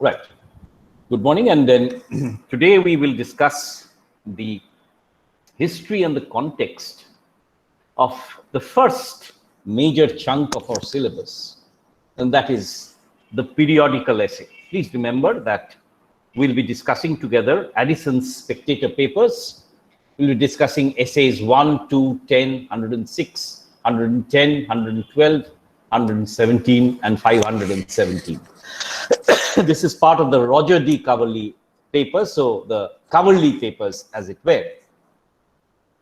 Right. Good morning. And then today we will discuss the history and the context of the first major chunk of our syllabus, and that is the periodical essay. Please remember that we'll be discussing together Addison's Spectator papers. We'll be discussing essays 1, 2, 10, 106, 110, 112, 117, and 517. This is part of the Roger D. Coverley papers, so the Coverley papers, as it were.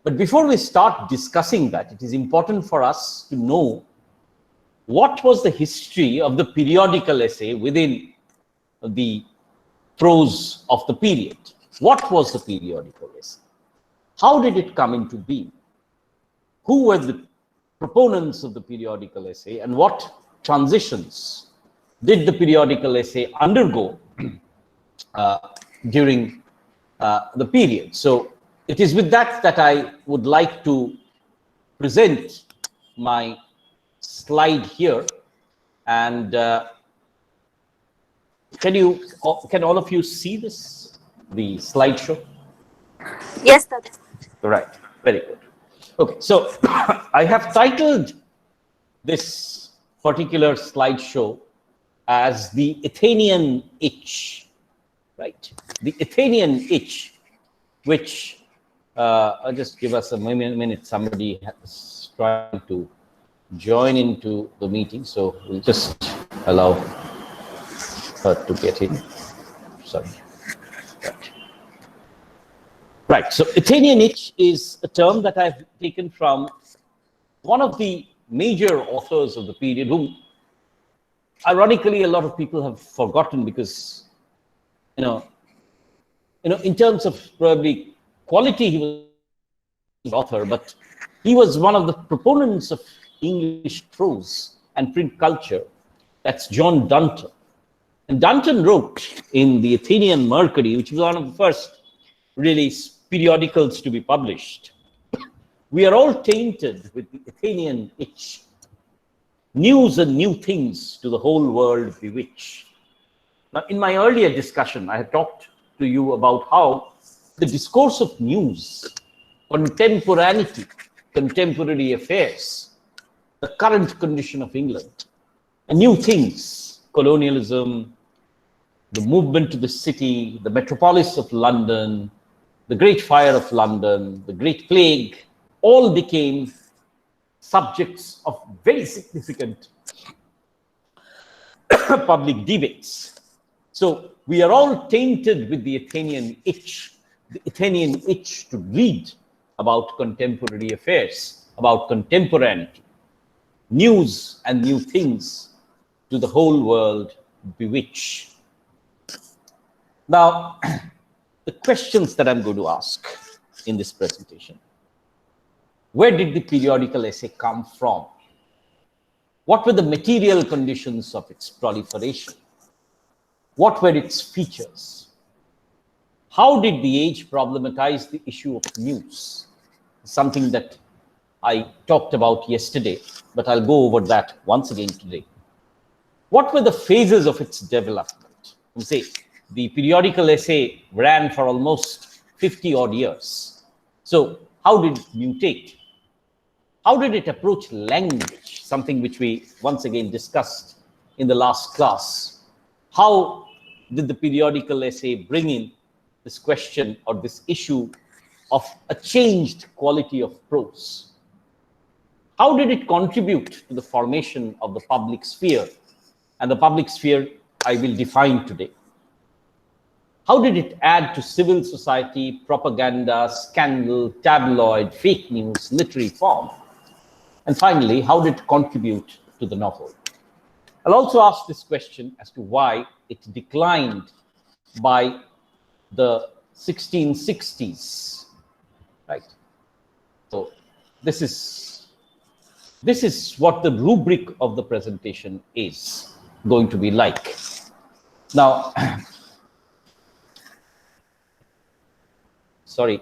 But before we start discussing that, it is important for us to know what was the history of the periodical essay within the prose of the period. What was the periodical essay? How did it come into being? Who were the proponents of the periodical essay, and what transitions did the periodical essay undergo during the period? So it is with that that I would like to present my slide here. And can all of you see this, the slideshow? Yes, Dada. Right, very good. Okay, so I have titled this particular slideshow as the Athenian itch, right? The Athenian itch, which I'll just give us a minute. Somebody is trying to join into the meeting, so we'll just allow her to get in. Sorry. Right, so Athenian itch is a term that I've taken from one of the major authors of the period, whom ironically a lot of people have forgotten because, in terms of probably quality, he was an author, but he was one of the proponents of English prose and print culture. That's John Dunton. And Dunton wrote in the Athenian Mercury, which was one of the first really periodicals to be published, "We are all tainted with the Athenian itch. News and new things to the whole world bewitch." Now, in my earlier discussion, I had talked to you about how the discourse of news, contemporaneity, contemporary affairs, the current condition of England, and new things, colonialism, the movement to the city, the metropolis of London, the Great Fire of London, the Great Plague, all became subjects of very significant public debates. So we are all tainted with the Athenian itch to read about contemporary affairs, about contemporaneity, news and new things to the whole world bewitch. Now, the questions that I'm going to ask in this presentation: where did the periodical essay come from? What were the material conditions of its proliferation? What were its features? How did the age problematize the issue of news? Something that I talked about yesterday, but I'll go over that once again today. What were the phases of its development? We say the periodical essay ran for almost 50 odd years. So how did it mutate? How did it approach language? Something which we once again discussed in the last class. How did the periodical essay bring in this question or this issue of a changed quality of prose? How did it contribute to the formation of the public sphere? And the public sphere I will define today. How did it add to civil society, propaganda, scandal, tabloid, fake news, literary form? And finally, how did it contribute to the novel? I'll also ask this question as to why it declined by the 1660s, right? So this is what the rubric of the presentation is going to be like. Now, sorry,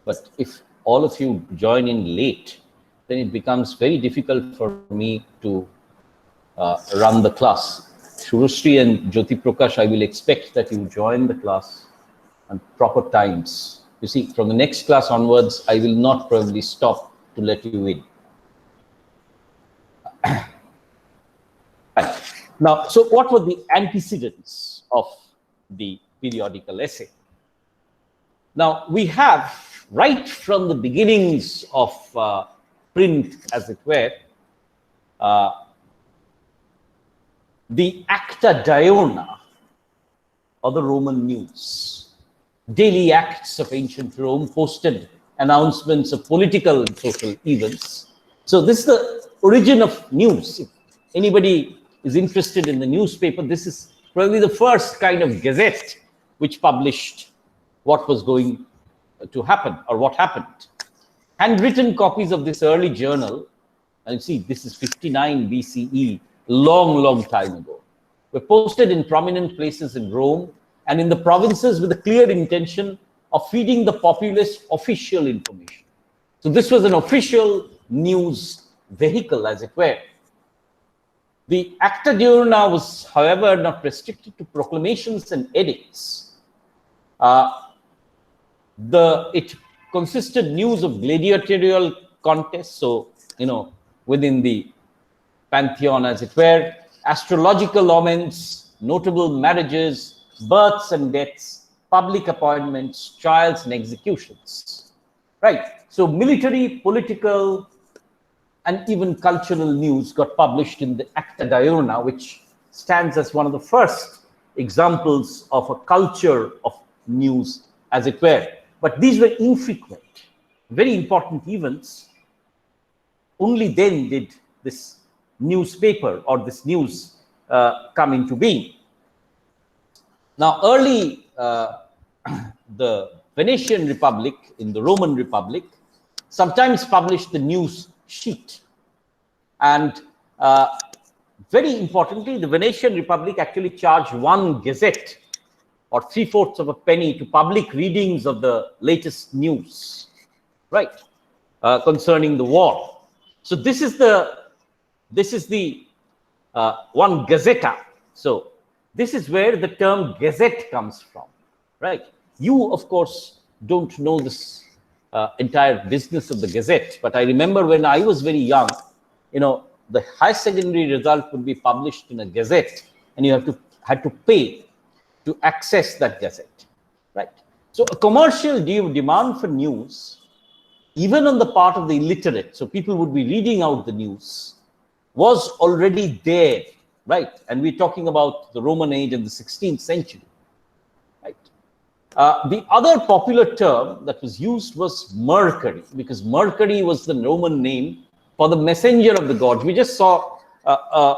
but if all of you join in late, then it becomes very difficult for me to run the class. Shurushree and Jyoti Prakash, I will expect that you join the class at proper times. You see, from the next class onwards, I will not probably stop to let you in. Right. Now, so what were the antecedents of the periodical essay? Now, we have, right from the beginnings of print, as it were, the Acta Diurna, or the Roman news. Daily acts of ancient Rome posted announcements of political and social events. So this is the origin of news. If anybody is interested in the newspaper, this is probably the first kind of gazette which published what was going to happen or what happened. Handwritten copies of this early journal, and you see this is 59 BCE, long time ago, were posted in prominent places in Rome and in the provinces with a clear intention of feeding the populace official information. So this was an official news vehicle, as it were. The Acta Diurna was, however, not restricted to proclamations and edicts. It consisted news of gladiatorial contests, so, within the pantheon, as it were, astrological omens, notable marriages, births and deaths, public appointments, trials and executions. Right. So military, political, and even cultural news got published in the Acta Diurna, which stands as one of the first examples of a culture of news, as it were. But these were infrequent, very important events. Only then did this newspaper or this news come into being. Now, early the Venetian Republic in the Roman Republic sometimes published the news sheet. And very importantly, the Venetian Republic actually charged 1 gazette or 3/4 of a penny to public readings of the latest news, right, concerning the war. So this is the 1 gazzetta. So this is where the term gazette comes from, right? You, of course, don't know this entire business of the gazette, but I remember when I was very young, the high secondary result would be published in a gazette, and you had to pay to access that gazette, right? So a commercial demand for news, even on the part of the illiterate, so people would be reading out the news, was already there, right? And we're talking about the Roman age and the 16th century, right? The other popular term that was used was Mercury, because Mercury was the Roman name for the messenger of the gods. We just saw a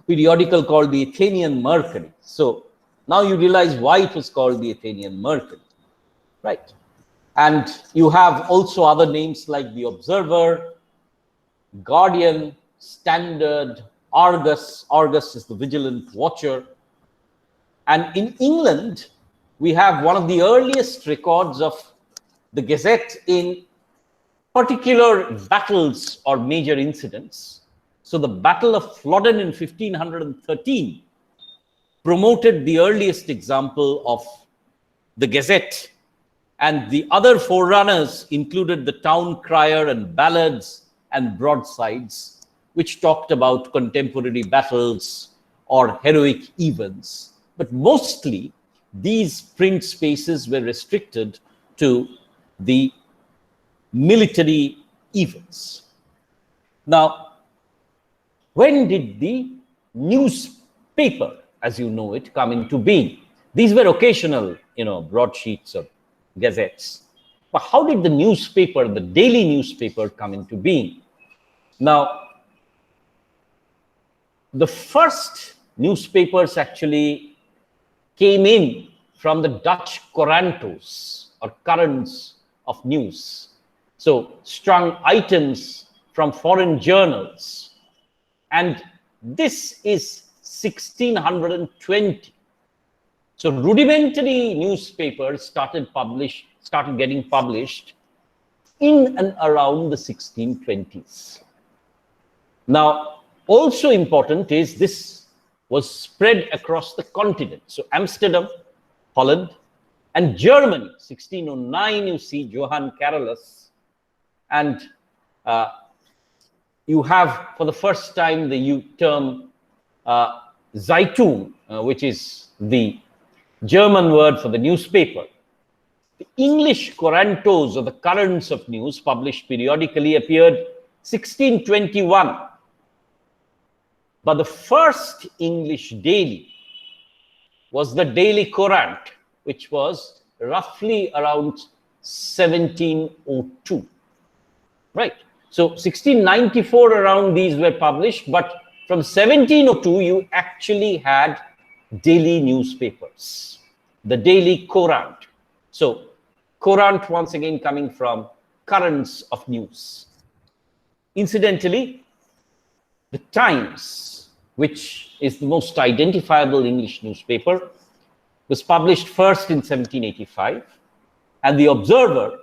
periodical called the Athenian Mercury. So now you realize why it was called the Athenian Mercury, right? And you have also other names like the Observer, Guardian, Standard, Argus. Argus is the vigilant watcher. And in England, we have one of the earliest records of the Gazette in particular battles or major incidents. So the Battle of Flodden in 1513 promoted the earliest example of the Gazette, and the other forerunners included the Town Crier and ballads and broadsides, which talked about contemporary battles or heroic events. But mostly, these print spaces were restricted to the military events. Now, when did the newspaper, as you know it, come into being? These were occasional, broadsheets or gazettes. But how did the newspaper, the daily newspaper, come into being? Now, the first newspapers actually came in from the Dutch courantos or currents of news. So strung items from foreign journals. And this is 1620. So rudimentary newspapers started getting published in and around the 1620s. Now, also important is this was spread across the continent. So Amsterdam, Holland, and Germany, 1609, you see Johann Carolus, and you have for the first time the term Zeitung, which is the German word for the newspaper. The English Corantos, or the currents of news, published periodically, appeared 1621. But the first English daily was the Daily Courant, which was roughly around 1702. Right. So 1694 around these were published, but from 1702 you actually had daily newspapers, the Daily Courant. So Courant, once again, coming from currents of news. Incidentally, the Times, which is the most identifiable English newspaper, was published first in 1785, and the Observer,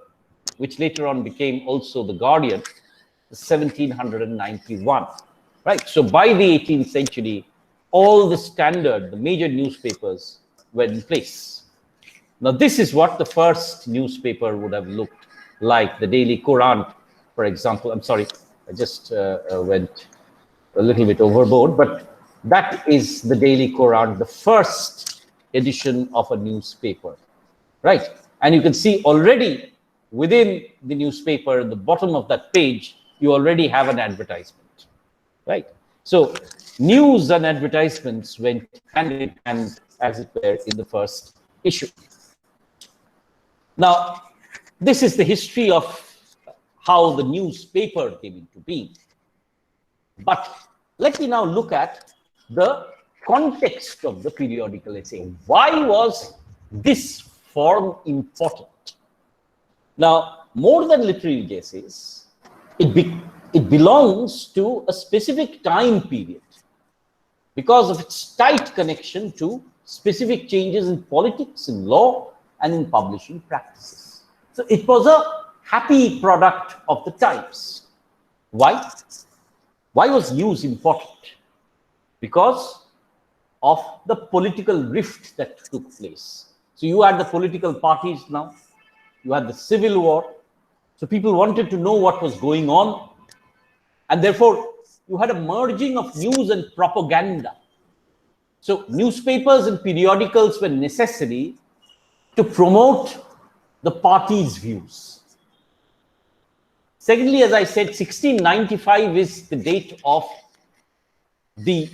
which later on became also the Guardian, 1791. Right. So by the 18th century, all the major newspapers were in place. Now, this is what the first newspaper would have looked like, the Daily Courant, for example. I'm sorry, I just went a little bit overboard, but that is the Daily Courant, the first edition of a newspaper, right? And you can see already within the newspaper, at the bottom of that page, you already have an advertisement, right? So news and advertisements went hand in hand, as it were, in the first issue. Now, this is the history of how the newspaper came into being. But let me now look at the context of the periodical essay. Why was this form important? Now, more than literary essays, it belongs to a specific time period because of its tight connection to specific changes in politics, in law, and in publishing practices. So it was a happy product of the times. Why? Why was news important? Because of the political rift that took place. So you had the political parties now, you had the civil war, so people wanted to know what was going on, and therefore you had a merging of news and propaganda. So newspapers and periodicals were necessary to promote the party's views. Secondly, as I said, 1695 is the date of the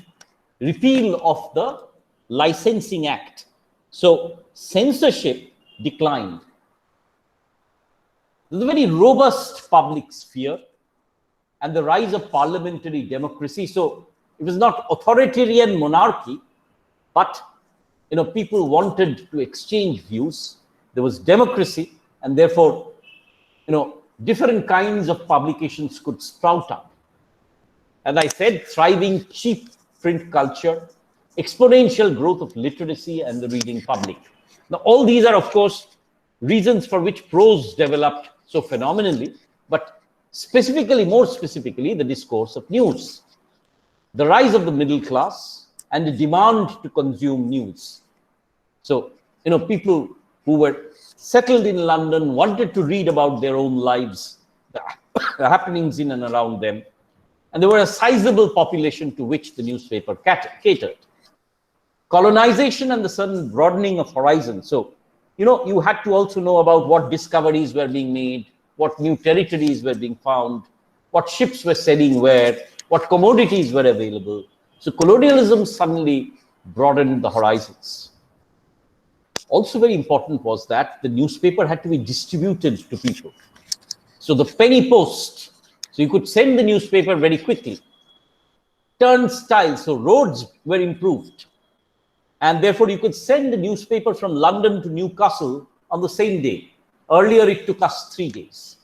repeal of the Licensing Act. So censorship declined. There's a very robust public sphere and the rise of parliamentary democracy. So it was not authoritarian monarchy, but people wanted to exchange views. There was democracy, and therefore, different kinds of publications could sprout up. As I said, thriving cheap print culture, exponential growth of literacy and the reading public. Now, all these are, of course, reasons for which prose developed so phenomenally, but more specifically, the discourse of news. The rise of the middle class and the demand to consume news. So, people who were settled in London wanted to read about their own lives, the happenings in and around them. And there were a sizable population to which the newspaper catered. Colonization and the sudden broadening of horizons. So, you had to also know about what discoveries were being made, what new territories were being found, what ships were sailing where, what commodities were available. So colonialism suddenly broadened the horizons. Also very important was that the newspaper had to be distributed to people. So the penny post, so you could send the newspaper very quickly. Turnstiles, so roads were improved. And therefore you could send the newspaper from London to Newcastle on the same day. Earlier it took us 3 days.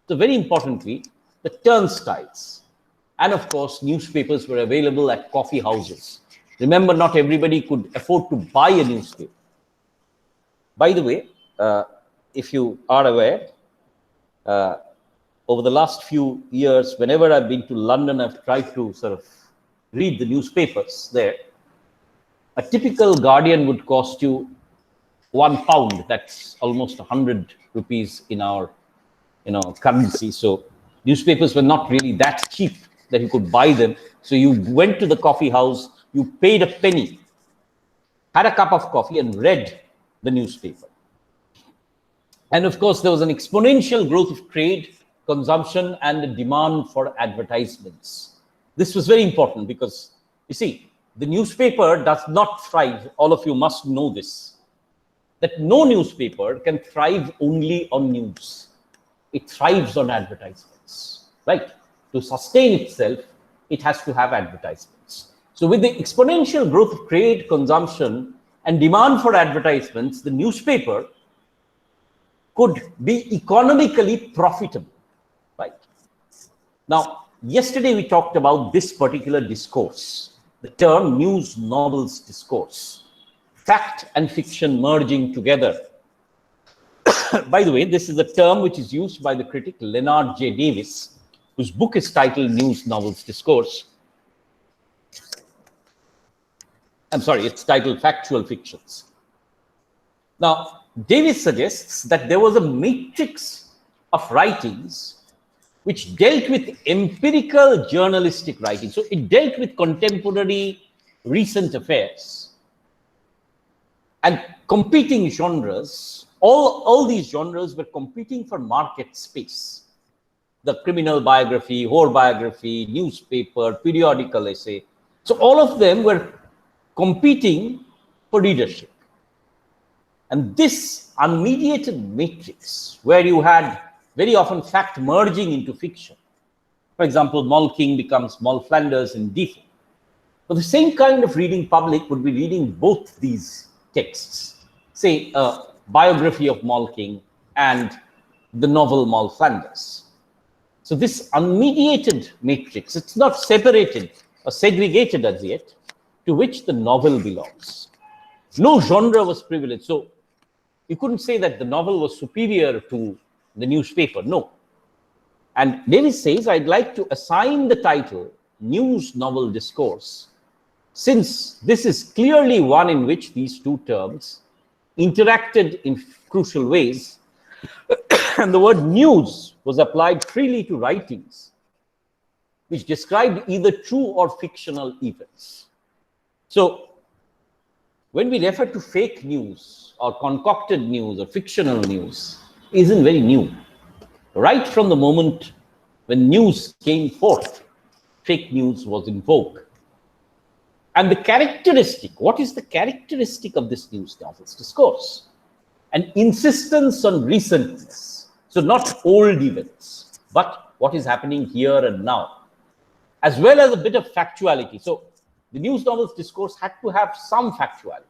So very importantly, the turnstiles. And of course, newspapers were available at coffee houses. Remember, not everybody could afford to buy a newspaper. By the way, if you are aware, over the last few years, whenever I've been to London, I've tried to sort of read the newspapers there. A typical Guardian would cost you £1. That's almost 100 rupees in our currency. So newspapers were not really that cheap that you could buy them. So you went to the coffee house, you paid a penny, had a cup of coffee and read the newspaper. And of course, there was an exponential growth of trade, consumption, and the demand for advertisements. This was very important because, you see, the newspaper does not thrive. All of you must know this, that no newspaper can thrive only on news. It thrives on advertisements, right? To sustain itself, it has to have advertisements. So with the exponential growth of trade, consumption, and demand for advertisements, the newspaper could be economically profitable, right? Now, yesterday we talked about this particular discourse, the term news novels discourse, fact and fiction merging together. By the way, this is a term which is used by the critic Leonard J. Davis, whose book is titled News Novels Discourse. I'm sorry, it's titled Factual Fictions. Now, Davis suggests that there was a matrix of writings which dealt with empirical journalistic writing. So it dealt with contemporary recent affairs and competing genres. All these genres were competing for market space. The criminal biography, horror biography, newspaper, periodical essay. So all of them were competing for readership. And this unmediated matrix, where you had very often fact merging into fiction. For example, Moll King becomes Moll Flanders in Defoe. But the same kind of reading public would be reading both these texts, say a biography of Moll King and the novel Moll Flanders. So this unmediated matrix, it's not separated or segregated as yet, to which the novel belongs. No genre was privileged. So you couldn't say that the novel was superior to the newspaper. No. And Davis says, I'd like to assign the title News Novel Discourse, since this is clearly one in which these two terms interacted in crucial ways, and the word news was applied freely to writings which described either true or fictional events. So when we refer to fake news or concocted news or fictional news, it isn't very new. Right from the moment when news came forth, fake news was in vogue. And the characteristic, what is the characteristic of this news novels discourse? An insistence on recentness. So not old events, but what is happening here and now, as well as a bit of factuality. So the news novels discourse had to have some factuality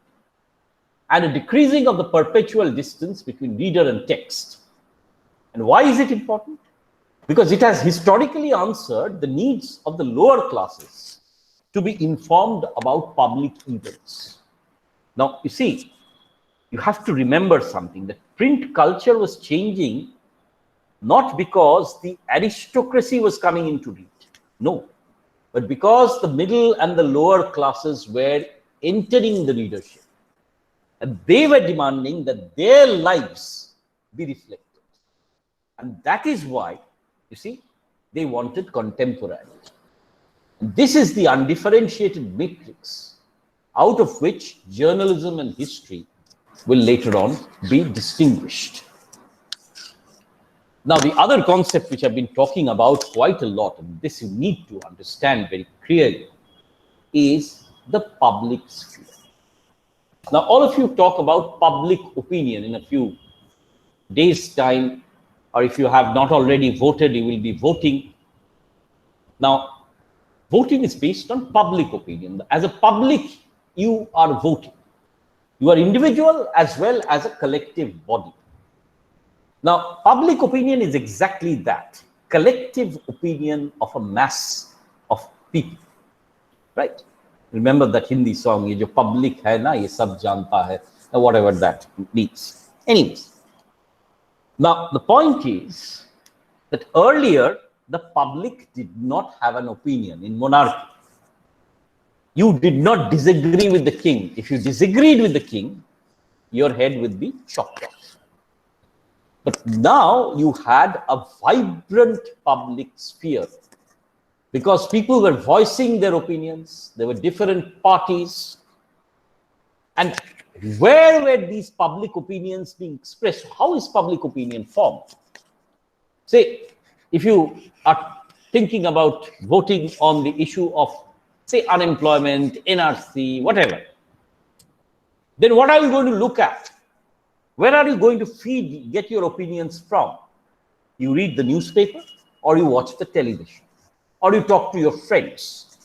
and a decreasing of the perpetual distance between reader and text. And why is it important? Because it has historically answered the needs of the lower classes to be informed about public events. Now, you see, you have to remember something, that print culture was changing not because the aristocracy was coming into read, no, but because the middle and the lower classes were entering the readership. And they were demanding that their lives be reflected. And that is why, you see, they wanted contemporaneity. And this is the undifferentiated matrix out of which journalism and history will later on be distinguished. Now, the other concept which I've been talking about quite a lot, and this you need to understand very clearly, is the public sphere. Now, all of you talk about public opinion in a few days' time, or if you have not already voted, you will be voting. Now, voting is based on public opinion. As a public, you are voting. You are individual as well as a collective body. Now, public opinion is exactly that, collective opinion of a mass of people, right? Remember that Hindi song, "Ye jo public hai na, ye sab janta hai," or whatever that means. Anyways, now the point is that earlier the public did not have an opinion in monarchy. you did not disagree with the king. If you disagreed with the king, your head would be chopped off. But now you had a vibrant public sphere because people were voicing their opinions. There were different parties. And where were these public opinions being expressed? How is public opinion formed? Say, if you are thinking about voting on the issue of, say, unemployment, NRC, whatever, then what are you going to look at? Where are you going to get your opinions from? You read the newspaper, or you watch the television, or you talk to your friends.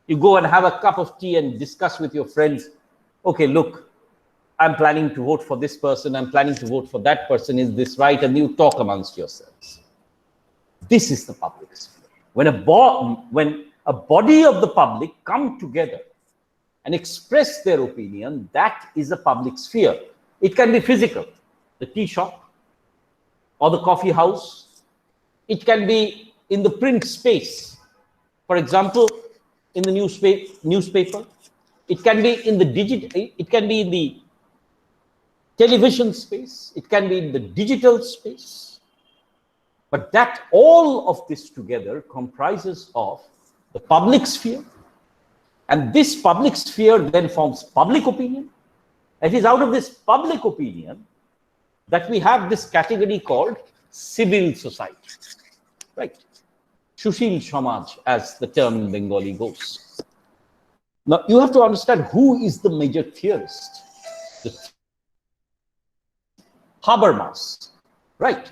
You go and have a cup of tea and discuss with your friends, okay, look, I'm planning to vote for this person, I'm planning to vote for that person, is this right? And you talk amongst yourselves. This is the public sphere. When a body of the public come together and express their opinion, that is a public sphere. It can be physical, the tea shop or the coffee house. It can be in the print space. For example, in the newspaper. It can be in the it can be in the television space. It can be in the digital space. But that all of this together comprises of the public sphere. And this public sphere then forms public opinion. It is out of this public opinion that we have this category called civil society, right? Sushil Samaj, as the term in Bengali goes. Now, you have to understand who is the major theorist. Habermas, right?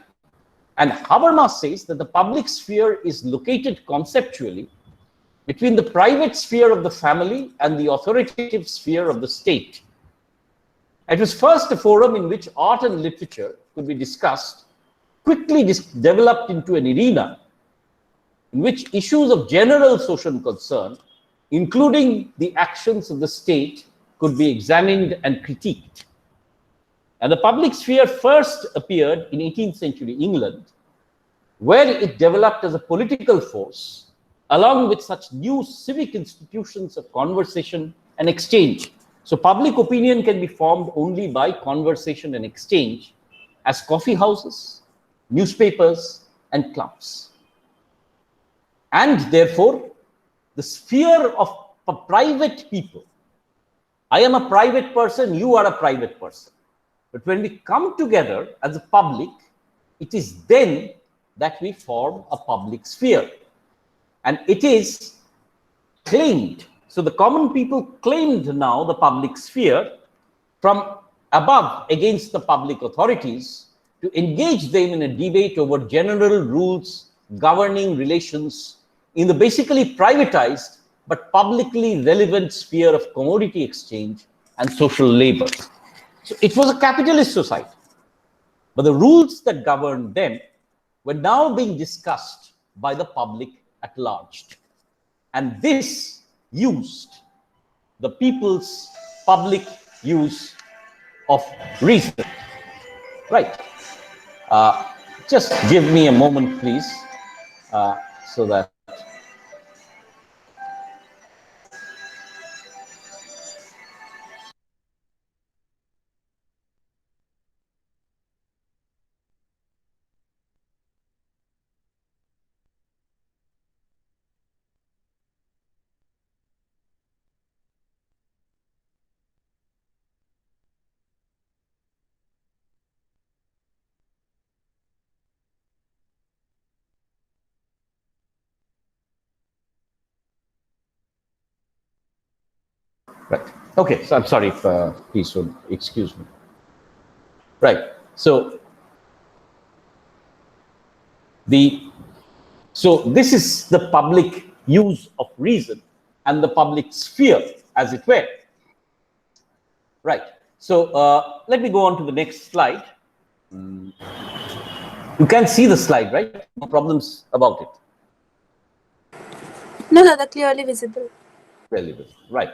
And Habermas says that the public sphere is located conceptually between the private sphere of the family and the authoritative sphere of the state. It was first a forum in which art and literature could be discussed, quickly developed into an arena in which issues of general social concern, including the actions of the state, could be examined and critiqued. And the public sphere first appeared in 18th century England, where it developed as a political force, along with such new civic institutions of conversation and exchange. So public opinion can be formed only by conversation and exchange, as coffee houses, newspapers, and clubs. And therefore, the sphere of private people. I am a private person, you are a private person. But when we come together as a public, it is then that we form a public sphere. And it is claimed. So the common people claimed now the public sphere from above against the public authorities to engage them in a debate over general rules governing relations in the basically privatized but publicly relevant sphere of commodity exchange and social labor. So it was a capitalist society, but the rules that governed them were now being discussed by the public at large. And this used the people's public use of reason. Right. Just give me a moment, please, so that. Right. Okay. So I'm sorry. Please excuse me. Right. So this is the public use of reason and the public sphere, as it were. Right. So let me go on to the next slide. You can see the slide, right? No problems about it. No, Dada, clearly visible. Clearly visible. Right.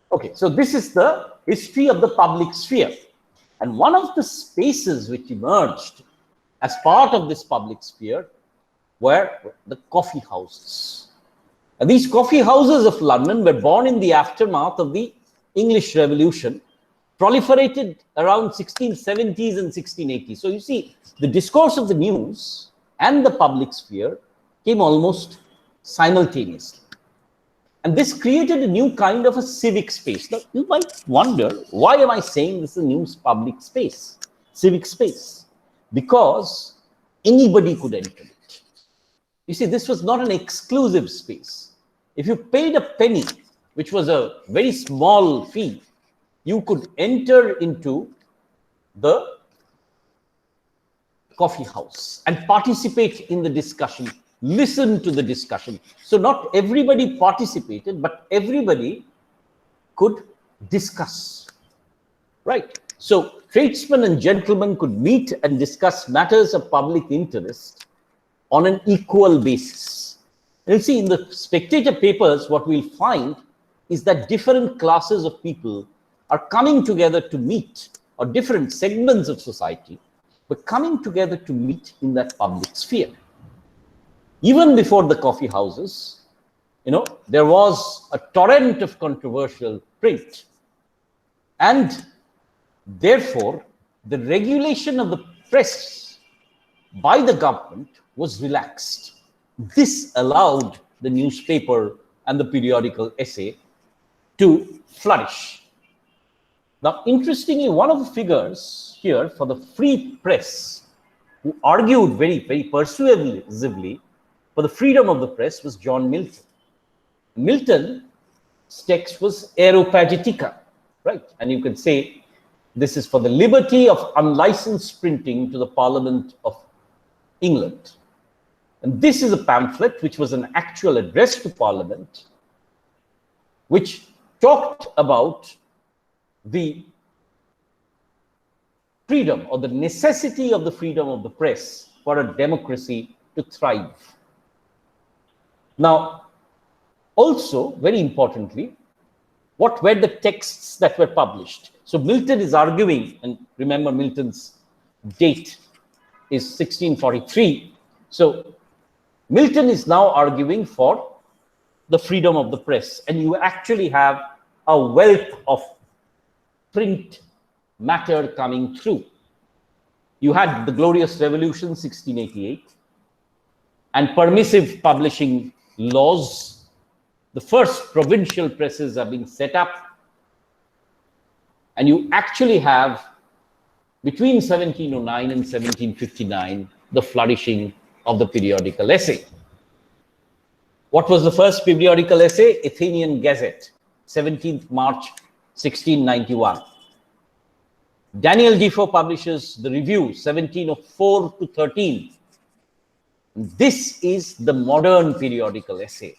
Okay, so this is the history of the public sphere. And one of the spaces which emerged as part of this public sphere were the coffee houses. And these coffee houses of London were born in the aftermath of the English Revolution, proliferated around 1670s and 1680s. So you see, the discourse of the news and the public sphere came almost simultaneously. And this created a new kind of a civic space. Now, you might wonder, why am I saying this is a new public space, civic space? Because anybody could enter it. You see, this was not an exclusive space. If you paid a penny, which was a very small fee, you could enter into the coffee house and participate in the discussion, listen to the discussion. So not everybody participated, but everybody could discuss, right? So tradesmen and gentlemen could meet and discuss matters of public interest on an equal basis. And you see, in the Spectator papers, what we'll find is that different classes of people are coming together to meet, or different segments of society, but coming together to meet in that public sphere. Even before the coffee houses, there was a torrent of controversial print. And therefore, the regulation of the press by the government was relaxed. This allowed the newspaper and the periodical essay to flourish. Now, interestingly, one of the figures here for the free press who argued very, very persuasively for the freedom of the press was John Milton. Milton's text was Aeropagitica, right? And you can say this is for the liberty of unlicensed printing to the Parliament of England. And this is a pamphlet which was an actual address to Parliament, which talked about the freedom or the necessity of the freedom of the press for a democracy to thrive. Now, also, very importantly, what were the texts that were published? So Milton is arguing, and remember Milton's date is 1643. So Milton is now arguing for the freedom of the press, and you actually have a wealth of print matter coming through. You had the Glorious Revolution, 1688, and permissive publishing laws. The first provincial presses are being set up, and you actually have, between 1709 and 1759, the flourishing of the periodical essay. What was the first periodical essay? Athenian Gazette, 17th March, 1691. Daniel Defoe publishes the Review, 1704 to 13. This is the modern periodical essay,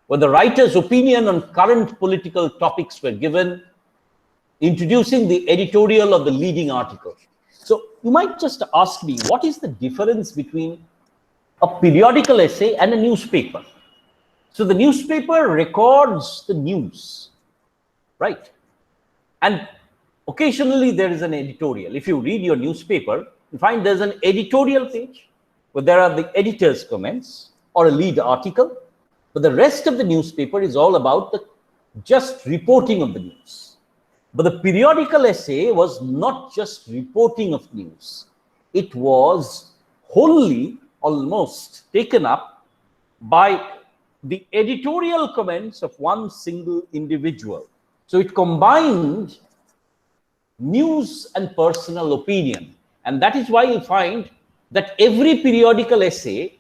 where the writer's opinion on current political topics were given, introducing the editorial of the leading article. So you might just ask me, what is the difference between a periodical essay and a newspaper? So the newspaper records the news, right? And occasionally there is an editorial. If you read your newspaper, you find there's an editorial page where there are the editor's comments or a lead article, but the rest of the newspaper is all about the just reporting of the news. But the periodical essay was not just reporting of news. It was wholly, almost taken up by the editorial comments of one single individual. So it combined news and personal opinion. And that is why you find that every periodical essay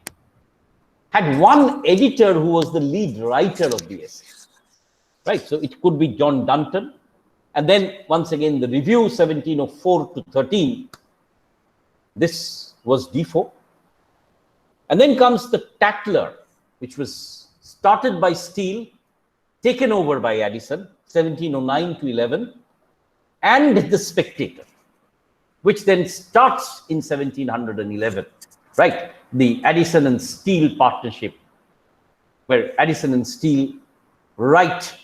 had one editor who was the lead writer of the essay, right? So it could be John Dunton. And then once again, the Review, 1704 to 13. This was Defoe. And then comes the Tatler, which was started by Steele, taken over by Addison, 1709 to 11, and the Spectator, which then starts in 1711, right? The Addison and Steele partnership, where Addison and Steele write,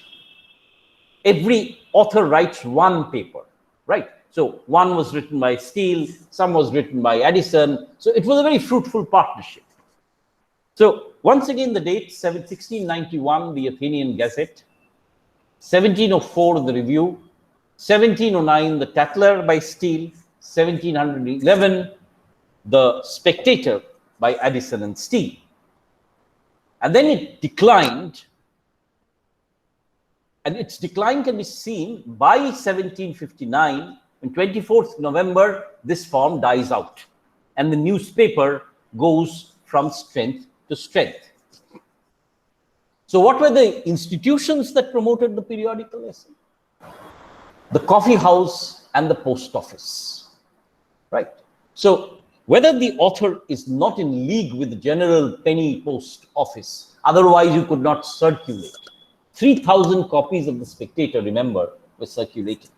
every author writes one paper, right? So one was written by Steele, some was written by Addison. So it was a very fruitful partnership. So once again, the date 1691, the Athenian Gazette, 1704, the Review, 1709, the Tatler by Steele, 1711, the Spectator by Addison and Steele. And then it declined, and its decline can be seen by 1759. On 24th November, this form dies out, and the newspaper goes from strength to strength. So what were the institutions that promoted the periodical essay? The coffee house and the post office, right? So whether the author is not in league with the general penny post office, otherwise you could not circulate. 3,000 copies of the Spectator, remember, were circulated,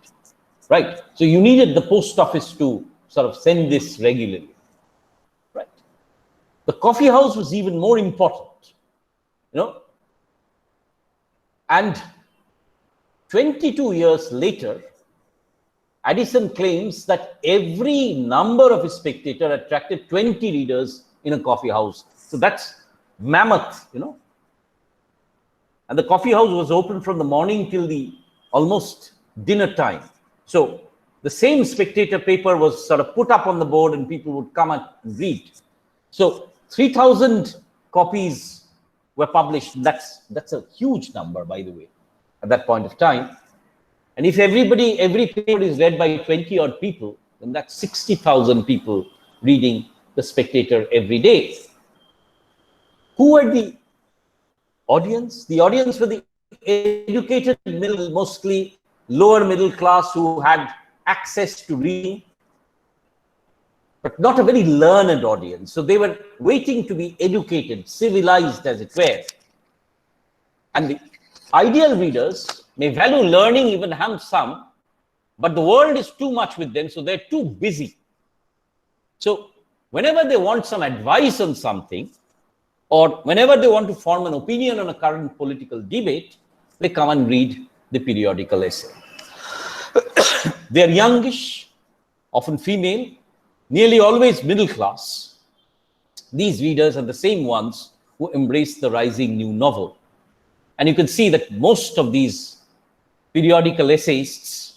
right? So you needed the post office to sort of send this regularly, right? The coffee house was even more important, you know. And 22 years later, Addison claims that every number of his Spectator attracted 20 readers in a coffee house. So that's mammoth, you know. And the coffee house was open from the morning till the almost dinner time. So the same Spectator paper was sort of put up on the board and people would come and read. So 3,000 copies were published. That's a huge number, by the way, at that point of time. And if every paper is read by 20 odd people, then that's 60,000 people reading the Spectator every day. Who were the audience? The audience were the educated middle, mostly lower middle class who had access to reading, but not a very learned audience. So they were waiting to be educated, civilized as it were. And the ideal readers may value learning, even have some, but the world is too much with them, so they're too busy. So whenever they want some advice on something, or whenever they want to form an opinion on a current political debate, they come and read the periodical essay. They are youngish, often female, nearly always middle class. These readers are the same ones who embrace the rising new novel. And you can see that most of these periodical essayists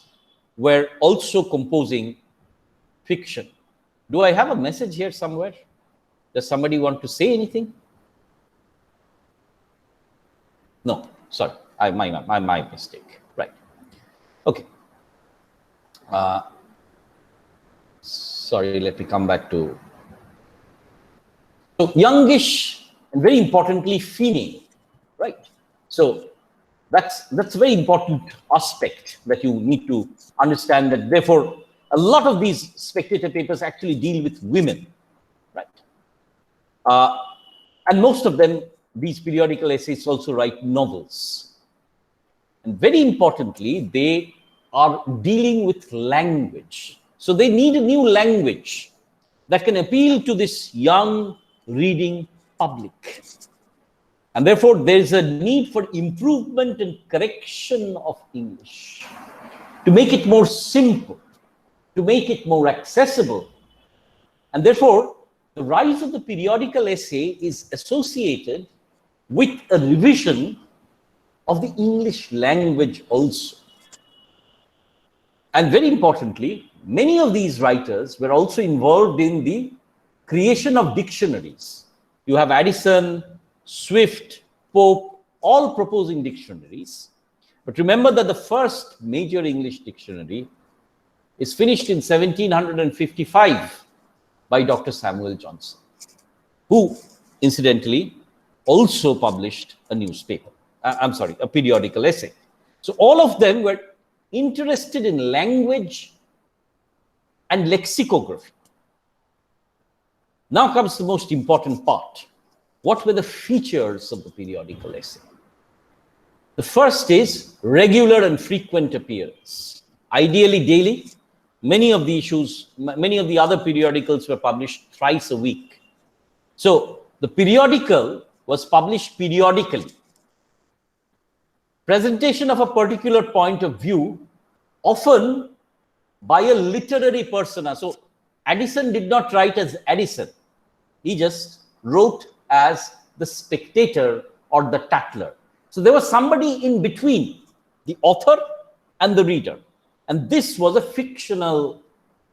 were also composing fiction. Do I have a message here somewhere? Does somebody want to say anything? No, sorry, my mistake. Right. Okay. Sorry, let me come back to. So youngish and very importantly female, right? So that's a very important aspect that you need to understand, that therefore a lot of these Spectator papers actually deal with women, right? And most of them, these periodical essays also write novels. And very importantly, they are dealing with language. So they need a new language that can appeal to this young reading public. And therefore, there is a need for improvement and correction of English to make it more simple, to make it more accessible. And therefore, the rise of the periodical essay is associated with a revision of the English language also. And very importantly, many of these writers were also involved in the creation of dictionaries. You have Addison, Swift, Pope, all proposing dictionaries. But remember that the first major English dictionary is finished in 1755 by Dr. Samuel Johnson, who incidentally also published a newspaper, a periodical essay. So all of them were interested in language and lexicography. Now comes the most important part. What were the features of the periodical essay? The first is regular and frequent appearance, ideally daily. Many of the other periodicals were published thrice a week. So the periodical was published periodically. Presentation of a particular point of view, often by a literary persona. So Addison did not write as Addison. He just wrote as the spectator or the tattler. So there was somebody in between the author and the reader. And this was a fictional,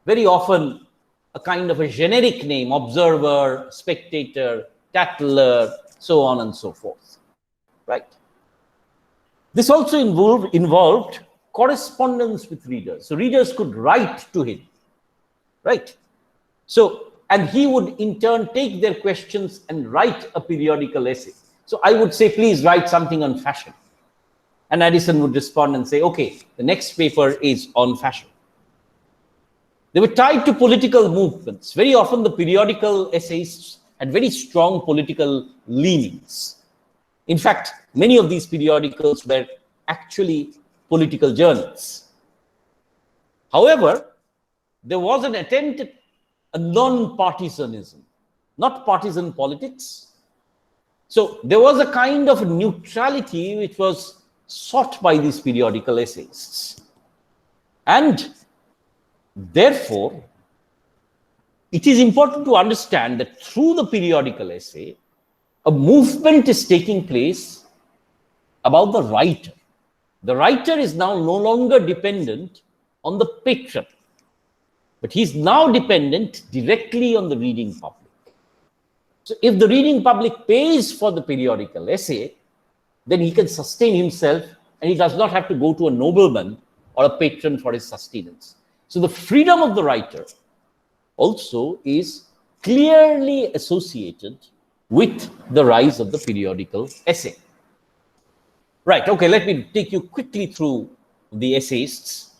very often a kind of a generic name: observer, spectator, tattler, so on and so forth, right? This also involved correspondence with readers. So readers could write to him, right? So, and he would in turn take their questions and write a periodical essay. So I would say, please write something on fashion. And Addison would respond and say, okay, the next paper is on fashion. They were tied to political movements. Very often the periodical essayists had very strong political leanings. In fact, many of these periodicals were actually political journals. However, there was an attempt at a non-partisanism, not partisan politics. So there was a kind of neutrality which was sought by these periodical essayists. And therefore, it is important to understand that through the periodical essay, a movement is taking place about the writer. The writer is now no longer dependent on the patron, but he's now dependent directly on the reading public. So if the reading public pays for the periodical essay, then he can sustain himself and he does not have to go to a nobleman or a patron for his sustenance. So the freedom of the writer also is clearly associated with the rise of the periodical essay. Right, okay, let me take you quickly through the essayists.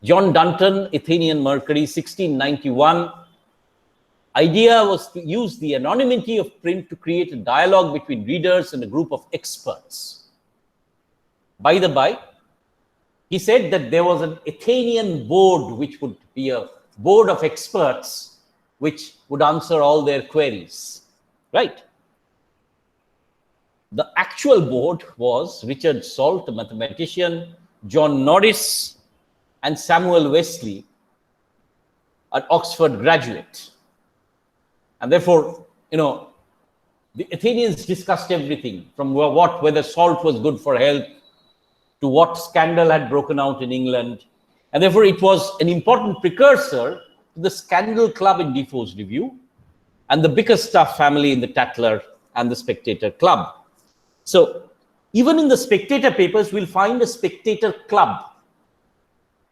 John Dunton, Athenian Mercury, 1691. Idea was to use the anonymity of print to create a dialogue between readers and a group of experts. By the by, he said that there was an Athenian board, which would be a board of experts, which would answer all their queries, right? The actual board was Richard Salt, a mathematician, John Norris, and Samuel Wesley, an Oxford graduate. And therefore, the Athenians discussed everything from whether salt was good for health to what scandal had broken out in England. And therefore, it was an important precursor to the Scandal Club in Defoe's Review and the Bickerstaff family in the Tatler and the Spectator Club. So even in the Spectator papers, we'll find a Spectator Club.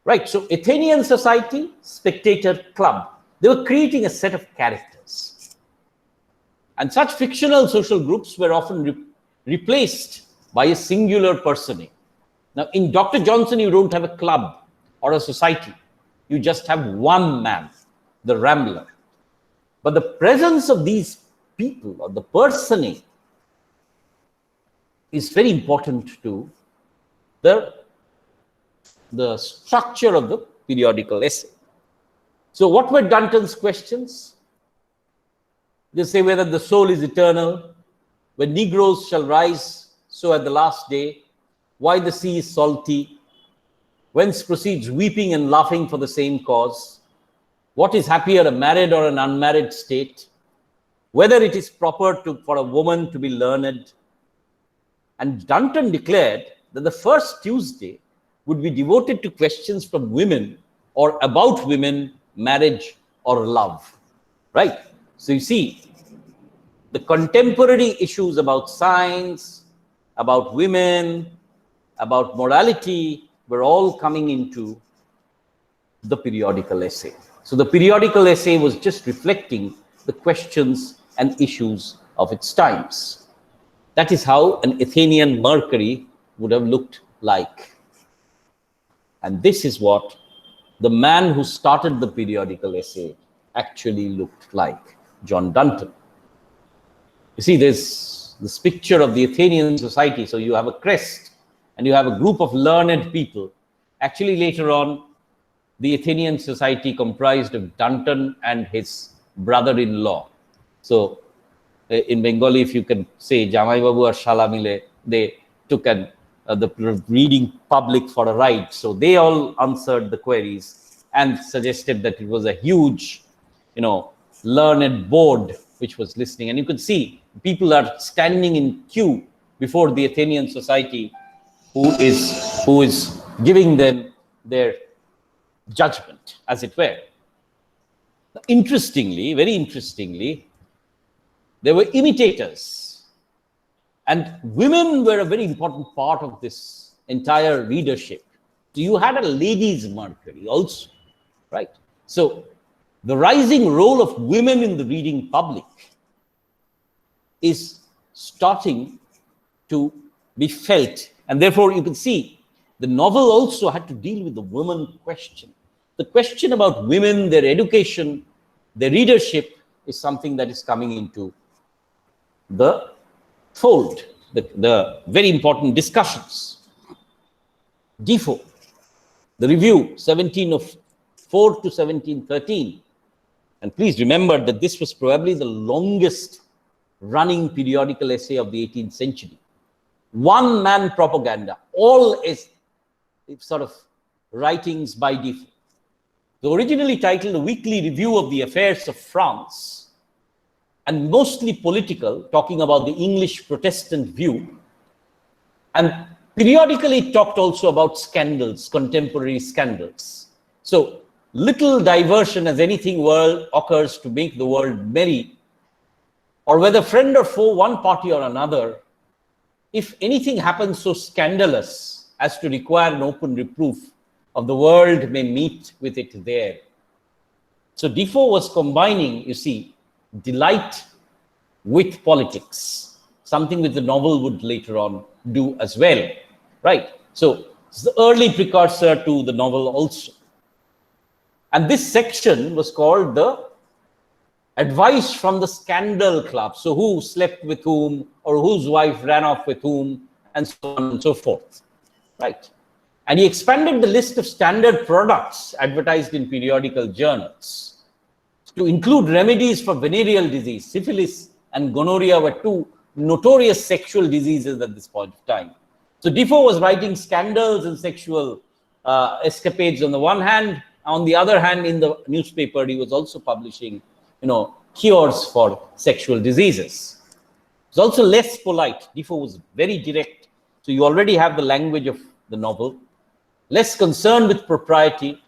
Right, so Athenian society, Spectator Club. They were creating a set of characters. And such fictional social groups were often replaced by a singular personage. Now, in Dr. Johnson, you don't have a club or a society. You just have one man, the Rambler. But the presence of these people or the personage is very important to the structure of the periodical essay. So what were Dunton's questions? They say whether the soul is eternal, when Negroes shall rise, so at the last day, why the sea is salty, whence proceeds weeping and laughing for the same cause, what is happier, a married or an unmarried state, whether it is proper for a woman to be learned. And Dunton declared that the first Tuesday would be devoted to questions from women or about women, marriage or love, right? So you see, the contemporary issues about science, about women, about morality were all coming into the periodical essay. So the periodical essay was just reflecting the questions and issues of its times. That is how an Athenian Mercury would have looked like. And this is what the man who started the periodical essay actually looked like, John Dunton. You see, there's this picture of the Athenian society. So you have a crest and you have a group of learned people. Actually, later on, the Athenian society comprised of Dunton and his brother-in-law. So in Bengali, if you can say Jamai Babu or Shalamile, they took the reading public for a ride. So they all answered the queries and suggested that it was a huge, learned board which was listening. And you could see people are standing in queue before the Athenian society who is giving them their judgment, as it were. Interestingly, very interestingly, there were imitators, and women were a very important part of this entire readership. So you had a ladies' Mercury also, right? So the rising role of women in the reading public is starting to be felt. And therefore, you can see the novel also had to deal with the woman question. The question about women, their education, their readership is something that is coming into the fold, the very important discussions. Defoe, the review, 1704 to 1713. And please remember that this was probably the longest running periodical essay of the 18th century. One-man propaganda, all is sort of writings by Defoe. Originally titled A Weekly Review of the Affairs of France, and mostly political, talking about the English Protestant view, and periodically talked also about scandals, contemporary scandals. So little diversion as anything world occurs to make the world merry, or whether friend or foe, one party or another, if anything happens so scandalous as to require an open reproof of the world may meet with it there. So Defoe was combining, you see, delight with politics, something which the novel would later on do as well, right? So it's the early precursor to the novel also. And this section was called the Advice from the Scandal Club. So who slept with whom, or whose wife ran off with whom, and so on and so forth, right? And he expanded the list of standard products advertised in periodical journals to include remedies for venereal disease. Syphilis and gonorrhea were two notorious sexual diseases at this point of time. So Defoe was writing scandals and sexual escapades on the one hand. On the other hand, in the newspaper, he was also publishing, cures for sexual diseases. It's also less polite. Defoe was very direct. So you already have the language of the novel, less concerned with propriety,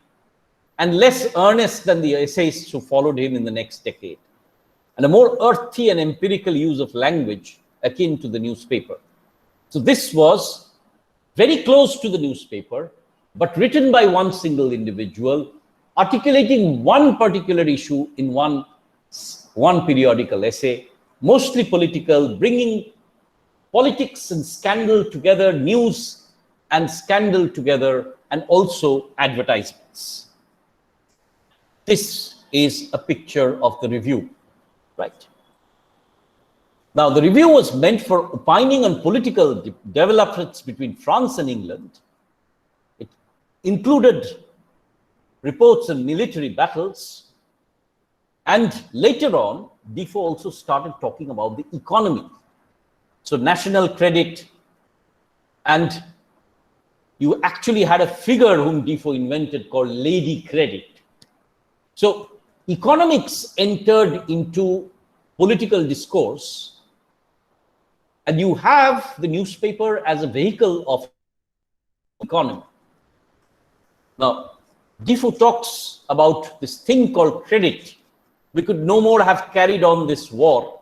and less earnest than the essayists who followed him in the next decade, and a more earthy and empirical use of language akin to the newspaper. So this was very close to the newspaper, but written by one single individual, articulating one particular issue in one periodical essay, mostly political, bringing politics and scandal together, news and scandal together, and also advertisements. This is a picture of the review, right? Now, the review was meant for opining on political developments between France and England. It included reports on military battles, and later on, Defoe also started talking about the economy. So national credit, and you actually had a figure whom Defoe invented called Lady Credit. So economics entered into political discourse, and you have the newspaper as a vehicle of economy. Now, Defoe talks about this thing called credit. We could no more have carried on this war.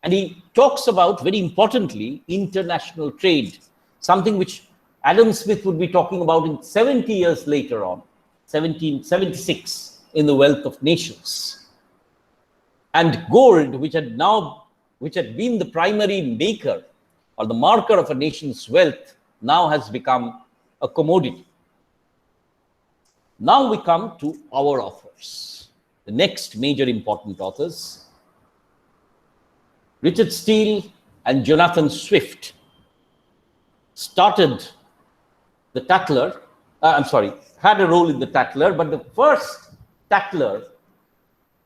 And he talks about, very importantly, international trade, something which Adam Smith would be talking about in 70 years later on, 1776, in The Wealth of Nations. And gold, which had been the primary maker or the marker of a nation's wealth, now has become a commodity. Now we come to our authors, the next major important authors, Richard Steele and Jonathan Swift, started the Tatler, had a role in the Tatler, but the first Tatler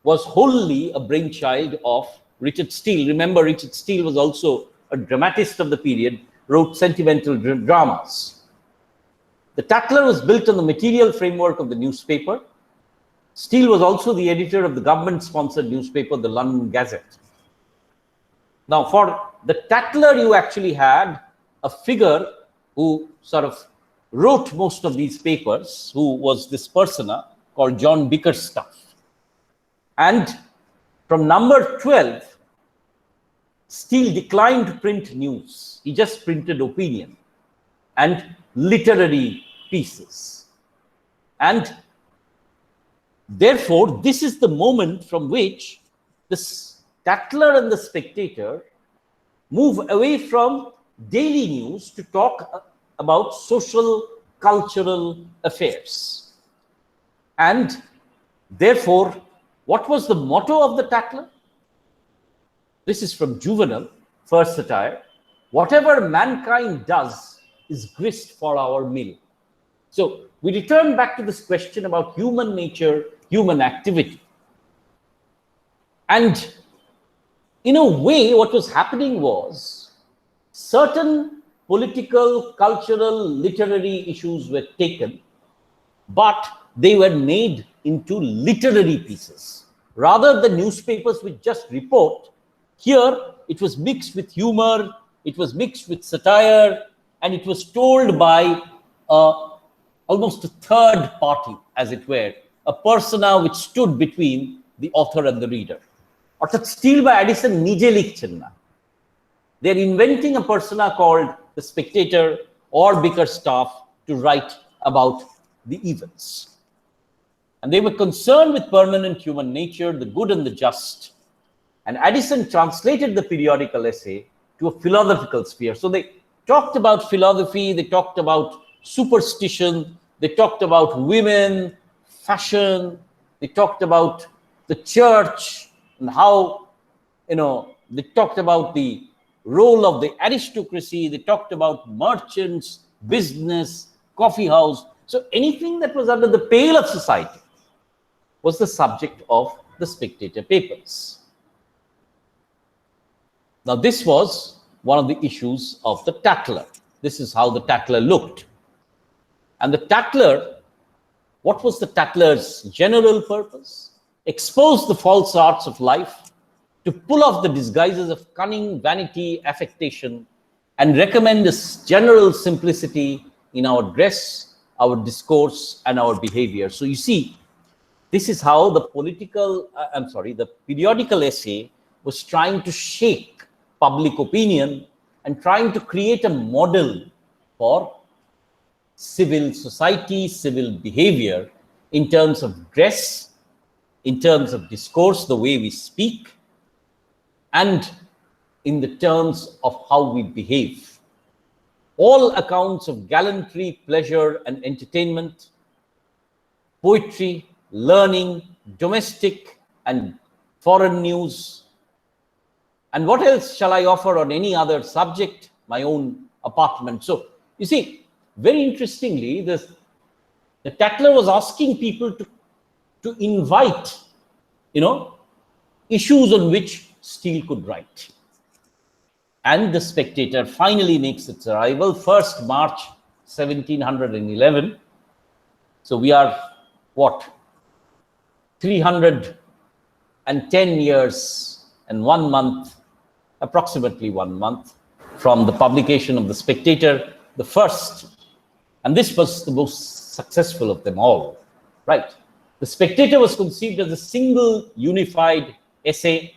was wholly a brainchild of Richard Steele. Remember, Richard Steele was also a dramatist of the period, wrote sentimental dramas. The Tatler was built on the material framework of the newspaper. Steele was also the editor of the government-sponsored newspaper, the London Gazette. Now, for the Tatler, you actually had a figure who sort of wrote most of these papers, who was this persona called John Bickerstaff. And from number 12, Steele declined to print news. He just printed opinion and literary pieces. And therefore, this is the moment from which the Tatler and the Spectator move away from daily news to talk about social, cultural affairs. And therefore, what was the motto of the Tatler? This is from Juvenal, first satire. Whatever mankind does is grist for our mill. So we return back to this question about human nature, human activity. And in a way, what was happening was certain political, cultural, literary issues were taken, but they were made into literary pieces. Rather than newspapers which just report, here it was mixed with humor, it was mixed with satire, and it was told by almost a third party, as it were, a persona which stood between the author and the reader. অর্থাৎ Steele by Addison নিজে লিখছেন না. They're inventing a persona called the Spectator or Bickerstaff to write about the events. And they were concerned with permanent human nature, the good and the just. And Addison translated the periodical essay to a philosophical sphere. So they talked about philosophy, they talked about superstition, they talked about women, fashion, they talked about the church, and how, they talked about the role of the aristocracy, they talked about merchants, business, coffee house. So anything that was under the pale of society was the subject of the Spectator papers. Now, this was one of the issues of the Tatler. This is how the Tatler looked. And the Tatler, what was the Tatler's general purpose? Expose the false arts of life, to pull off the disguises of cunning, vanity, affectation, and recommend this general simplicity in our dress, our discourse, and our behavior. So you see, this is how the the periodical essay was trying to shake public opinion and trying to create a model for civil society, civil behavior in terms of dress, in terms of discourse, the way we speak, and in the terms of how we behave. All accounts of gallantry, pleasure, and entertainment, poetry, learning, domestic and foreign news. And what else shall I offer on any other subject? My own apartment. So, you see, very interestingly, the Tatler was asking people to invite, issues on which Steele could write. And the Spectator finally makes its arrival, 1st March 1711. So we are, 310 years and 1 month, approximately 1 month, from the publication of the Spectator, the first. And this was the most successful of them all, right? The Spectator was conceived as a single unified essay,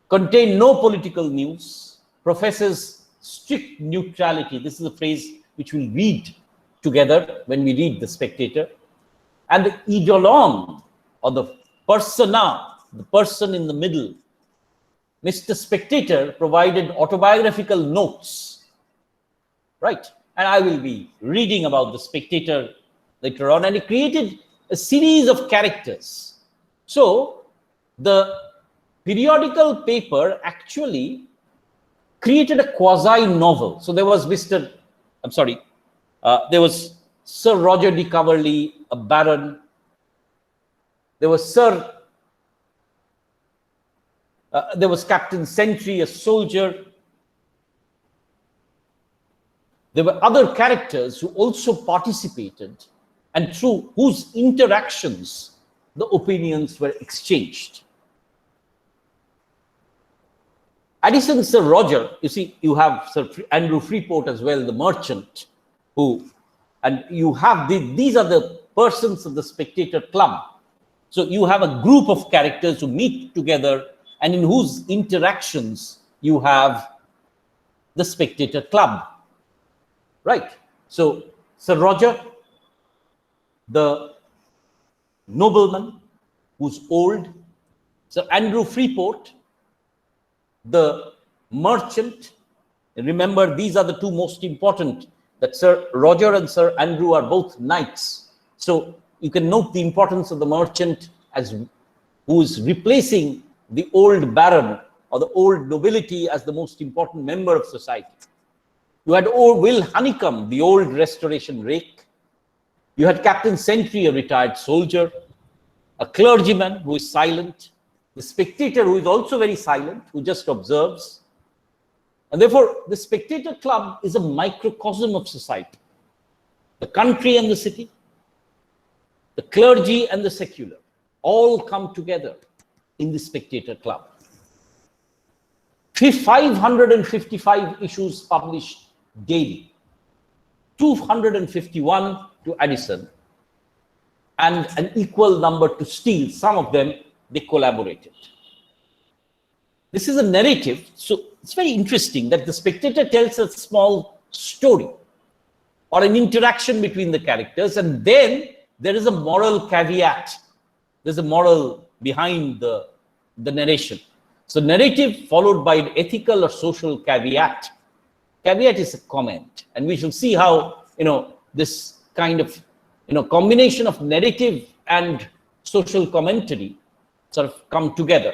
contained no political news, professes strict neutrality. This is a phrase which we'll read together when we read the Spectator. And the eidolon, or the persona, the person in the middle, Mr. Spectator, provided autobiographical notes, right? And I will be reading about the Spectator later on. And he created a series of characters. So the periodical paper actually created a quasi-novel. So there was there was Sir Roger de Coverley, a baron. There was Captain Sentry, a soldier. There were other characters who also participated and through whose interactions the opinions were exchanged. Addison, Sir Roger, you see, you have Sir Andrew Freeport as well, the merchant, and you have these are the persons of the Spectator Club. So you have a group of characters who meet together and in whose interactions you have the Spectator Club, right? So Sir Roger, the nobleman who's old, Sir Andrew Freeport, the merchant. Remember, these are the two most important, that Sir Roger and Sir Andrew are both knights. So you can note the importance of the merchant as who is replacing the old baron or the old nobility as the most important member of society. You had old Will Honeycomb, the old restoration rake. You had Captain Sentry, a retired soldier, a clergyman who is silent, the spectator who is also very silent, who just observes. And therefore, the Spectator Club is a microcosm of society. The country and the city, the clergy and the secular, all come together in the Spectator Club. 555 issues published daily, 251 to Addison, and an equal number to Steele. Some of them, they collaborated. This is a narrative, so it's very interesting that the Spectator tells a small story or an interaction between the characters, and then there is a moral caveat. There's a moral behind the narration. So narrative followed by an ethical or social caveat. Caveat is a comment, and we shall see how this kind of combination of narrative and social commentary sort of come together.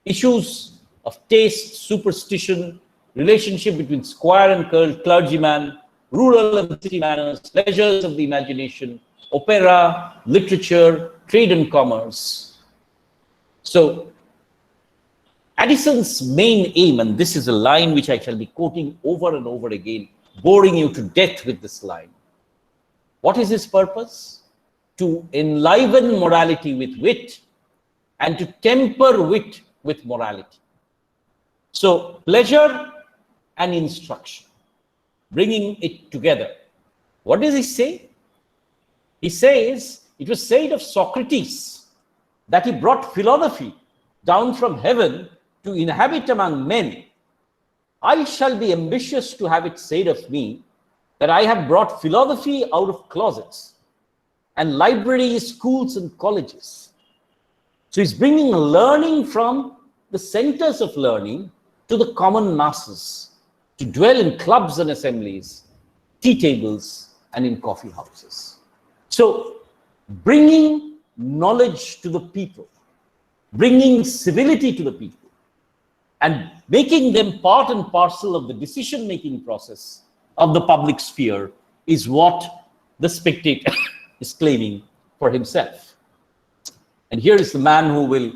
Issues of taste, superstition, relationship between squire and clergyman, rural and city manners, pleasures of the imagination, opera, literature, trade and commerce. So Addison's main aim, and this is a line which I shall be quoting over and over again, boring you to death with this line. What is his purpose? To enliven morality with wit and to temper wit with morality. So pleasure and instruction, bringing it together. What does he say? He says, it was said of Socrates that he brought philosophy down from heaven to inhabit among men. I shall be ambitious to have it said of me that I have brought philosophy out of closets and libraries, schools, and colleges. So he's bringing learning from the centers of learning to the common masses, to dwell in clubs and assemblies, tea tables, and in coffee houses. So bringing knowledge to the people, bringing civility to the people, and making them part and parcel of the decision-making process of the public sphere is what the Spectator is claiming for himself. And here is the man who will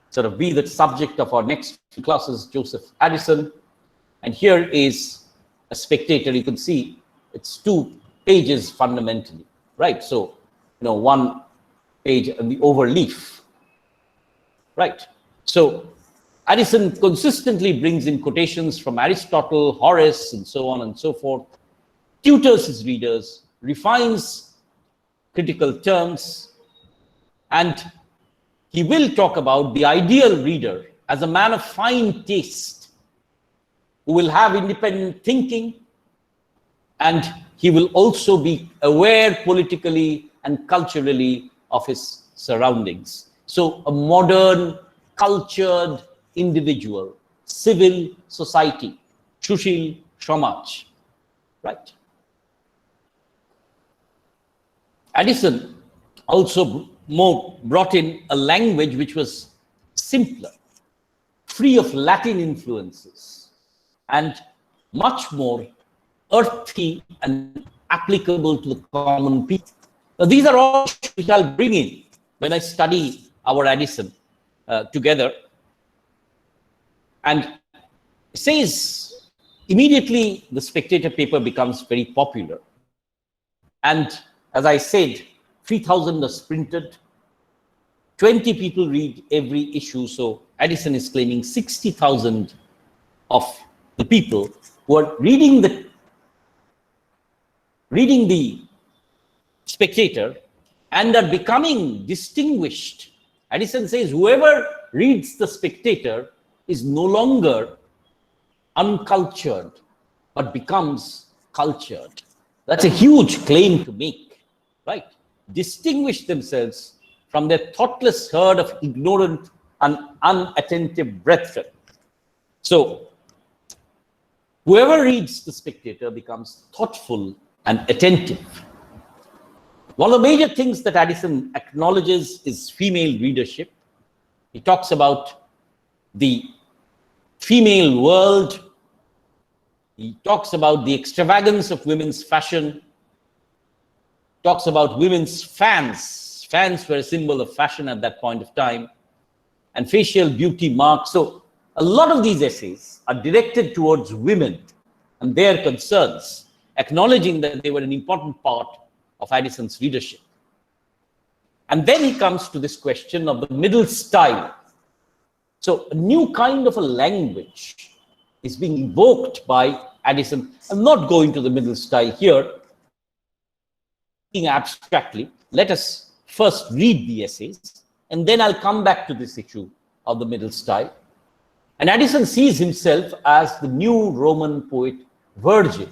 sort of be the subject of our next few classes, Joseph Addison. And here is a Spectator. You can see it's 2 pages fundamentally, right? So, 1 page and the overleaf, right? So Addison consistently brings in quotations from Aristotle, Horace, and so on and so forth, tutors his readers, refines critical terms, and he will talk about the ideal reader as a man of fine taste who will have independent thinking, and he will also be aware politically and culturally of his surroundings. So a modern, cultured individual, civil society, Sushil Samaj, right? Addison also brought in a language which was simpler, free of Latin influences, and much more earthy and applicable to the common people. Now, these are all which I'll bring in when I study our Addison together. And it says immediately the Spectator paper becomes very popular. And as I said, 3,000 are printed, 20 people read every issue. So Addison is claiming 60,000 of the people who are reading the Spectator and are becoming distinguished. Addison says whoever reads the Spectator is no longer uncultured, but becomes cultured. That's a huge claim to make, right? Distinguish themselves from their thoughtless herd of ignorant and unattentive brethren. So, whoever reads the Spectator becomes thoughtful and attentive. One of the major things that Addison acknowledges is female readership. He talks about the female world. He talks about the extravagance of women's fashion. Talks about women's fans. Fans were a symbol of fashion at that point of time. And facial beauty marks. So a lot of these essays are directed towards women and their concerns, acknowledging that they were an important part of Addison's readership. And then he comes to this question of the middle style. So a new kind of a language is being evoked by Addison. I'm not going to the middle style here. Abstractly, let us first read the essays, and then I'll come back to this issue of the middle style. And Addison sees himself as the new Roman poet Virgil,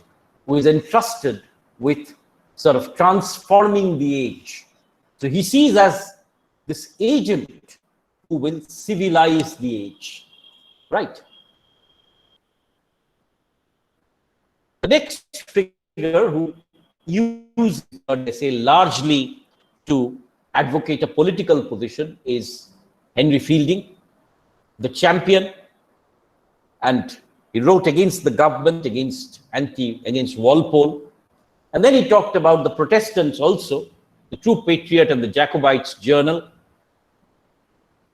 who is entrusted with sort of transforming the age. So he sees as this agent who will civilize the age, right? The next figure who used the essay largely to advocate a political position is Henry Fielding, the champion, and he wrote against the government, against Walpole. And then he talked about the Protestants also, the True Patriot and the Jacobites Journal,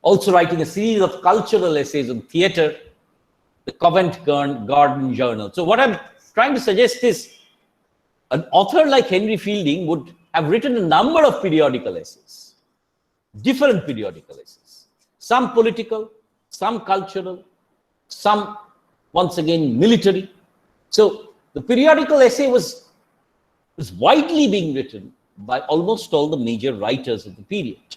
also writing a series of cultural essays on theatre, the Covent Garden Journal. So what I'm trying to suggest is an author like Henry Fielding would have written a number of periodical essays, different periodical essays, some political, some cultural, some, once again, military. So the periodical essay was widely being written by almost all the major writers of the period.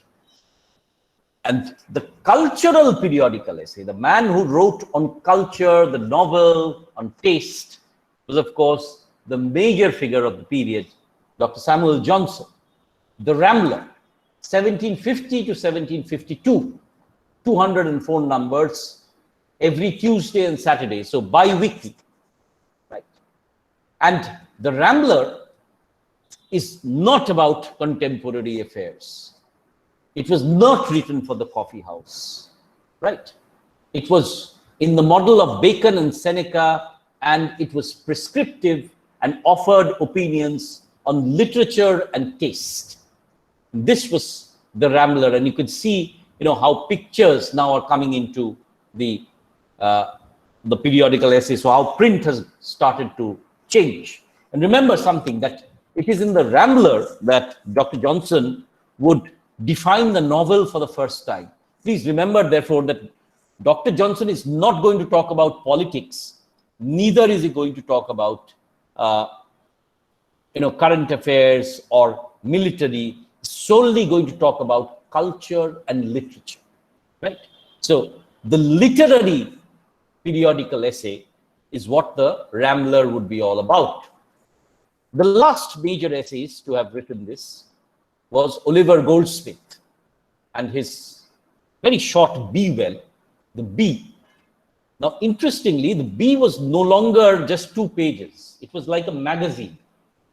And the cultural periodical essay, the man who wrote on culture, the novel, on taste, was of course the major figure of the period, Dr. Samuel Johnson. The Rambler, 1750 to 1752, 204 numbers, every Tuesday and Saturday, so bi-weekly, right? And the Rambler is not about contemporary affairs. It was not written for the coffee house, right? It was in the model of Bacon and Seneca, and it was prescriptive and offered opinions on literature and taste. This was the Rambler, and you could see, how pictures now are coming into the periodical essay, so how print has started to change. And remember something, that it is in the Rambler that Dr. Johnson would define the novel for the first time. Please remember, therefore, that Dr. Johnson is not going to talk about politics, neither is he going to talk about current affairs or military, solely going to talk about culture and literature, right? So the literary periodical essay is what the Rambler would be all about. The last major essayist to have written this was Oliver Goldsmith and his very short Be-Well, the Bee. Now, interestingly, the Bee was no longer just 2 pages. It was like a magazine,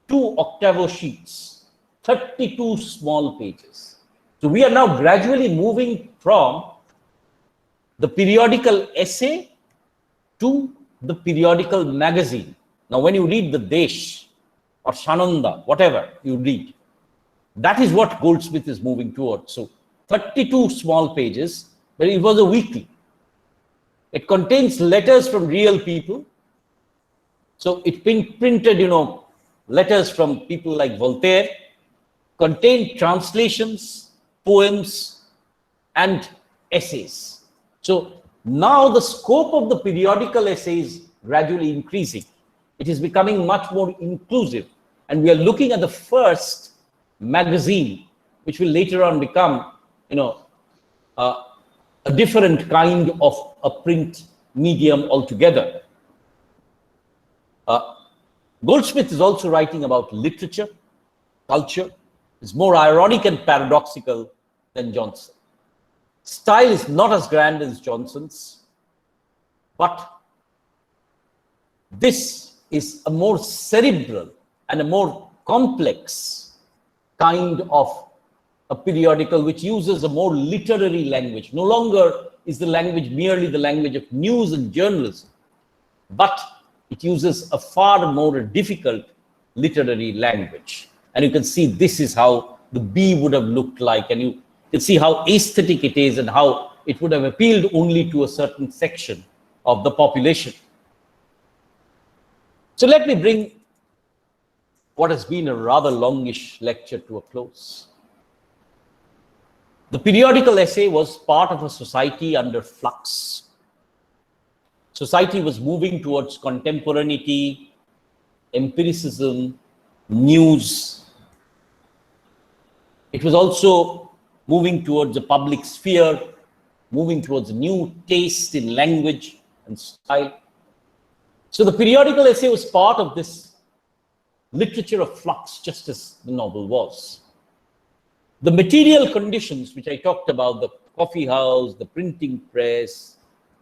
2 octavo sheets, 32 small pages. So we are now gradually moving from the periodical essay to the periodical magazine. Now, when you read the Desh or Sananda, whatever you read, that is what Goldsmith is moving towards. So 32 small pages, but it was a weekly. It contains letters from real people. So it printed, letters from people like Voltaire, contained translations, poems, and essays. So Now the scope of the periodical essay is gradually increasing. It is becoming much more inclusive. And we are looking at the first magazine, which will later on become, a different kind of a print medium altogether. Goldsmith is also writing about literature, culture. It's more ironic and paradoxical than Johnson. Style is not as grand as Johnson's, but this is a more cerebral and a more complex kind of a periodical which uses a more literary language. No longer is the language merely the language of news and journalism, but it uses a far more difficult literary language. And you can see this is how the bee would have looked like, and you can see how aesthetic it is and how it would have appealed only to a certain section of the population. So let me bring what has been a rather longish lecture to a close. The periodical essay was part of a society under flux. Society was moving towards contemporaneity, empiricism, news. It was also moving towards the public sphere, moving towards a new taste in language and style. So the periodical essay was part of this literature of flux, just as the novel was. The material conditions which I talked about, the coffee house, the printing press,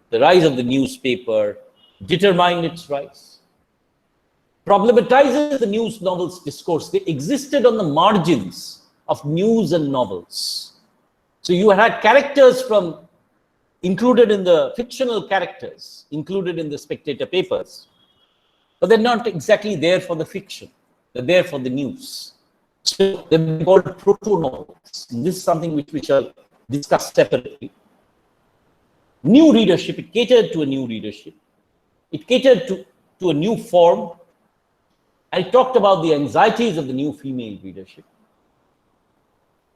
the rise of the newspaper, determined its rise. Problematizes the news novels discourse. They existed on the margins of news and novels. So you had characters from included in the fictional characters, included in the Spectator papers, but they're not exactly there for the fiction. They're there for the news. So they're called proto-novels. This is something which we shall discuss separately. New readership, it catered to a new readership. It catered to a new form. I talked about the anxieties of the new female readership.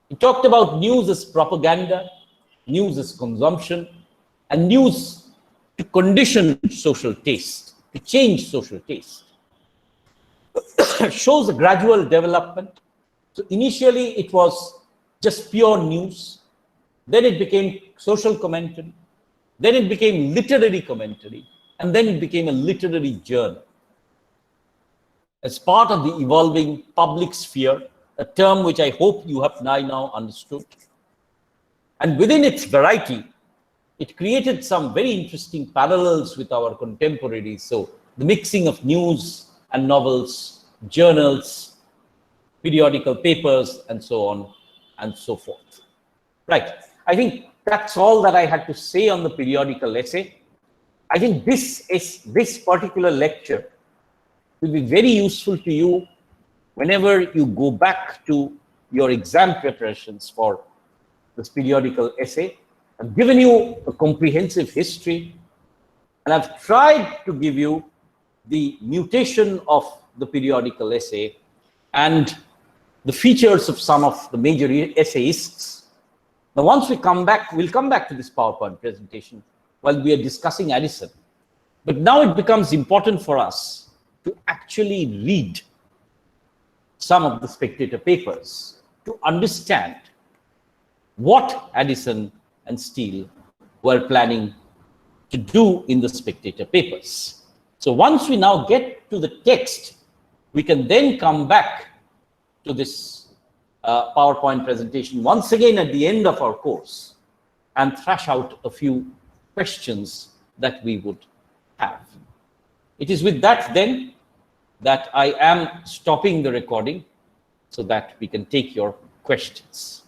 It talked about news as propaganda, news as consumption, and news to condition social taste, to change social taste. Shows a gradual development. So initially it was just pure news. Then it became social commentary. Then it became literary commentary. And then it became a literary journal. As part of the evolving public sphere, a term which I hope you have now understood. And within its variety, it created some very interesting parallels with our contemporaries. So the mixing of news and novels, journals, periodical papers, and so on and so forth. Right. I think that's all that I had to say on the periodical essay. I think this particular lecture will be very useful to you whenever you go back to your exam preparations for this periodical essay. I've given you a comprehensive history, and I've tried to give you the mutation of the periodical essay and the features of some of the major essayists. Now, once we come back, we'll come back to this PowerPoint presentation while we are discussing Addison. But now it becomes important for us to actually read some of the Spectator papers to understand what Addison and Steele were planning to do in the Spectator papers. So once we now get to the text, we can then come back to this PowerPoint presentation once again at the end of our course and thrash out a few questions that we would have. It is with that then that I am stopping the recording so that we can take your questions.